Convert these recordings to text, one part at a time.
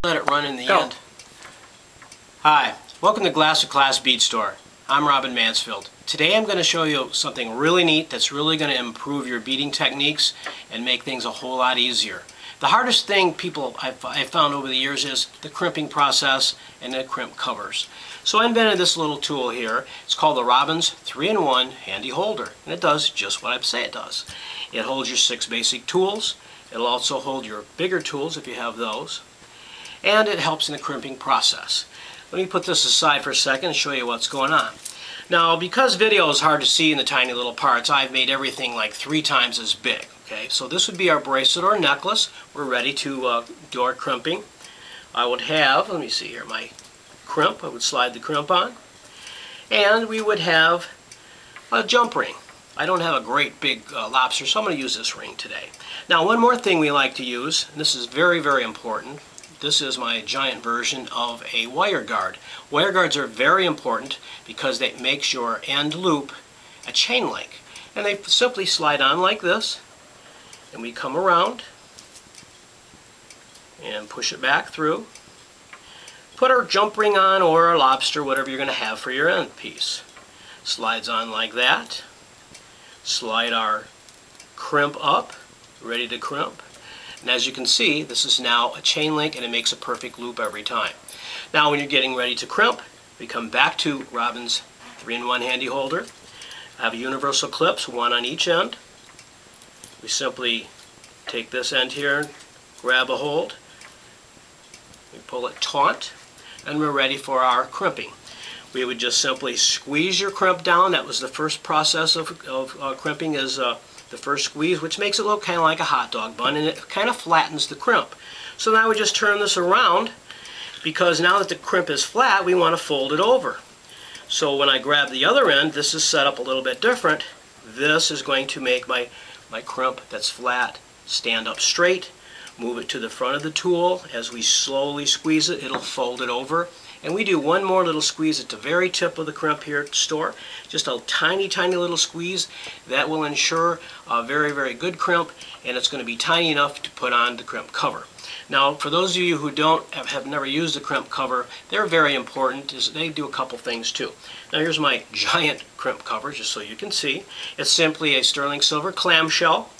Let it run in the Go. end. Hi, welcome to Glass to Class Bead Store. I'm Robin Mansfield. Today I'm going to show you something really neat that's really going to improve your beading techniques and make things a whole lot easier. The hardest thing I've found over the years is the crimping process and the crimp covers. So I invented this little tool here. It's called the Robin's 3-in-1 Handy Holder, and it does just what I say it does. It holds your 6 basic tools. It'll also hold your bigger tools if you have those. And it helps in the crimping process. Let me put this aside for a second and show you what's going on. Now, because video is hard to see in the tiny little parts, I've made everything like 3 times as big. Okay, so this would be our bracelet or necklace. We're ready to do our crimping. I would have, let me see here, my crimp. I would slide the crimp on. And we would have a jump ring. I don't have a great big lobster, so I'm going to use this ring today. Now, one more thing we like to use, and this is very, very important. This is my giant version of a wire guard. Wire guards are very important because they makes your end loop a chain link. And they simply slide on like this, and we come around and push it back through. Put our jump ring on or our lobster, whatever you're going to have for your end piece. Slides on like that. Slide our crimp up, ready to crimp. And as you can see, this is now a chain link and it makes a perfect loop every time. Now when you're getting ready to crimp, we come back to Robin's 3-in-1 Handy Holder. I have universal clips, one on each end. We simply take this end here, grab a hold, we pull it taut, and we're ready for our crimping. We would just simply squeeze your crimp down. That was the first process of crimping, is the first squeeze, which makes it look kind of like a hot dog bun, and it kind of flattens the crimp. So now we just turn this around, because now that the crimp is flat, we want to fold it over. So when I grab the other end, this is set up a little bit different. This is going to make my crimp that's flat stand up straight. Move it to the front of the tool. As we slowly squeeze it, it'll fold it over. And we do one more little squeeze at the very tip of the crimp here at the store. Just a tiny, tiny little squeeze. That will ensure a very, very good crimp, and it's going to be tiny enough to put on the crimp cover. Now, for those of you who have never used the crimp cover, they're very important. They do a couple things too. Now here's my giant crimp cover, just so you can see. It's simply a sterling silver clamshell,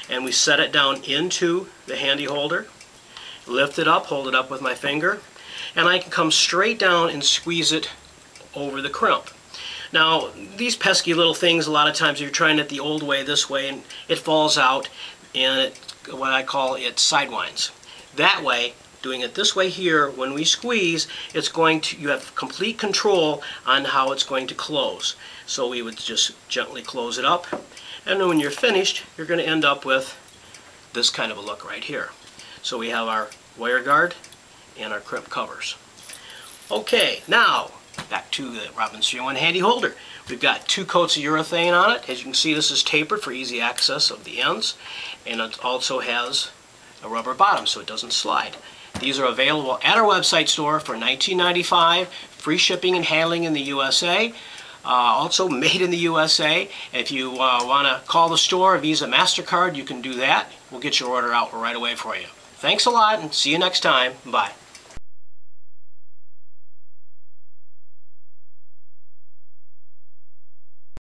and we set it down into the handy holder. Lift it up, hold it up with my finger, and I can come straight down and squeeze it over the crimp. Now, these pesky little things, a lot of times you're trying it the old way, this way, and it falls out, and what I call it sidewinds. That way, doing it this way here, when we squeeze, you have complete control on how it's going to close. So we would just gently close it up, and then when you're finished, you're going to end up with this kind of a look right here. So we have our wire guard and our crimp covers. Okay, now back to the Robin's 3-in-1 Handy Holder. We've got 2 coats of urethane on it. As you can see, this is tapered for easy access of the ends, and it also has a rubber bottom so it doesn't slide. These are available at our website store for $19.95, free shipping and handling in the USA. Also made in the USA. If you want to call the store, Visa, MasterCard, you can do that. We'll get your order out right away for you. Thanks a lot, and see you next time. Bye.